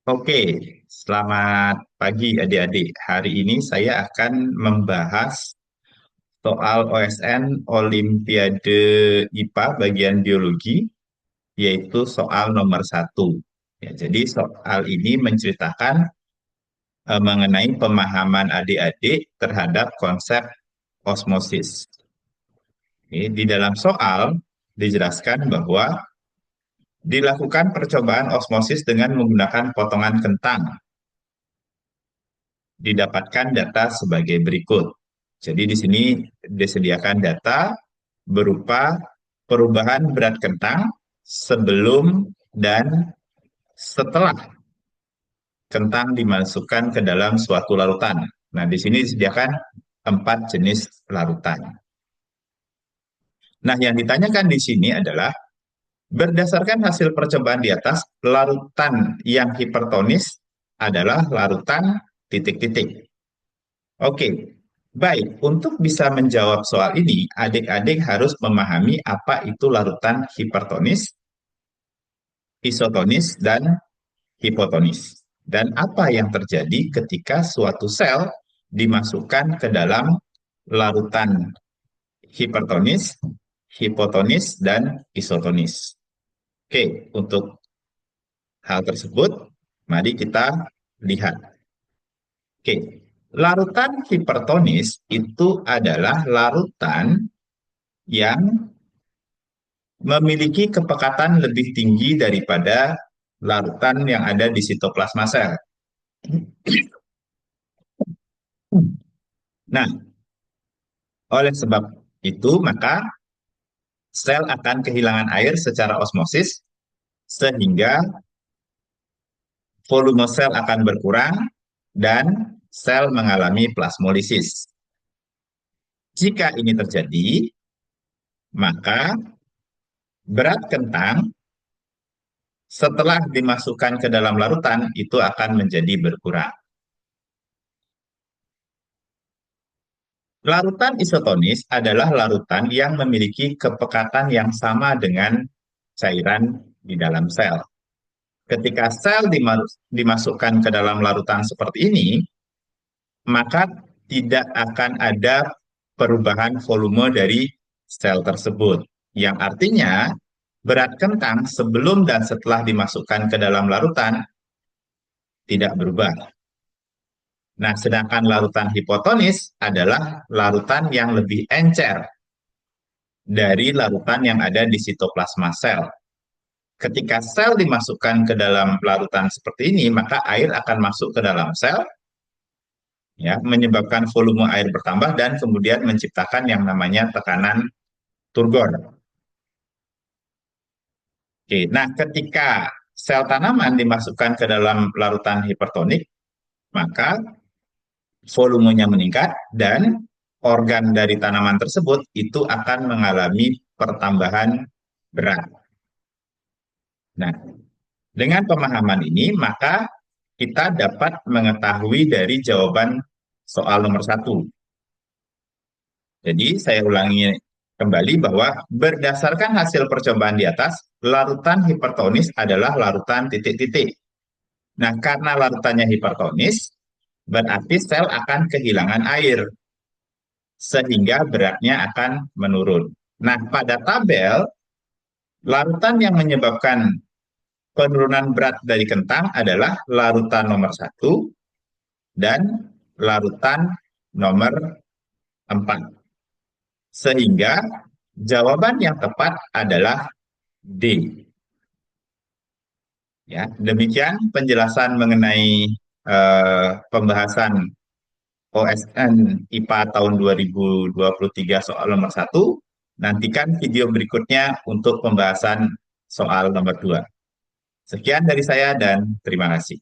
Oke, selamat pagi adik-adik. Hari ini saya akan membahas soal OSN Olimpiade IPA bagian biologi, yaitu soal nomor satu. Ya, jadi soal ini menceritakan mengenai pemahaman adik-adik terhadap konsep osmosis. Oke, di dalam soal dijelaskan bahwa dilakukan percobaan osmosis dengan menggunakan potongan kentang. Didapatkan data sebagai berikut. Jadi di sini disediakan data berupa perubahan berat kentang sebelum dan setelah kentang dimasukkan ke dalam suatu larutan. Nah, di sini disediakan 4 jenis larutan. Nah, yang ditanyakan di sini adalah berdasarkan hasil percobaan di atas, larutan yang hipertonis adalah larutan titik-titik. Oke, baik. Untuk bisa menjawab soal ini, adik-adik harus memahami apa itu larutan hipertonis, isotonis, dan hipotonis. Dan apa yang terjadi ketika suatu sel dimasukkan ke dalam larutan hipertonis, hipotonis, dan isotonis. Oke, untuk hal tersebut, mari kita lihat. Oke, larutan hipertonis itu adalah larutan yang memiliki kepekatan lebih tinggi daripada larutan yang ada di sitoplasma sel. Nah, oleh sebab itu, maka sel akan kehilangan air secara osmosis, sehingga volume sel akan berkurang dan sel mengalami plasmolisis. Jika ini terjadi, maka berat kentang setelah dimasukkan ke dalam larutan itu akan menjadi berkurang. Larutan isotonis adalah larutan yang memiliki kepekatan yang sama dengan cairan di dalam sel. Ketika sel dimasukkan ke dalam larutan seperti ini, maka tidak akan ada perubahan volume dari sel tersebut. Yang artinya, berat kentang sebelum dan setelah dimasukkan ke dalam larutan tidak berubah. Nah, sedangkan larutan hipotonis adalah larutan yang lebih encer dari larutan yang ada di sitoplasma sel. Ketika sel dimasukkan ke dalam larutan seperti ini, maka air akan masuk ke dalam sel, ya, menyebabkan volume air bertambah dan kemudian menciptakan yang namanya tekanan turgor. Oke, nah ketika sel tanaman dimasukkan ke dalam larutan hipertonik, maka volumenya meningkat dan organ dari tanaman tersebut itu akan mengalami pertambahan berat. Nah, dengan pemahaman ini, maka kita dapat mengetahui dari jawaban soal nomor satu. Jadi, saya ulangi kembali bahwa berdasarkan hasil percobaan di atas, larutan hipertonis adalah larutan titik-titik. Nah, karena larutannya hipertonis, berarti sel akan kehilangan air, sehingga beratnya akan menurun. Nah, pada tabel, larutan yang menyebabkan penurunan berat dari kentang adalah larutan nomor satu dan larutan nomor 4. Sehingga jawaban yang tepat adalah D. Ya, demikian penjelasan mengenai pembahasan OSN IPA tahun 2023 soal nomor satu. Nantikan video berikutnya untuk pembahasan soal nomor 2. Sekian dari saya dan terima kasih.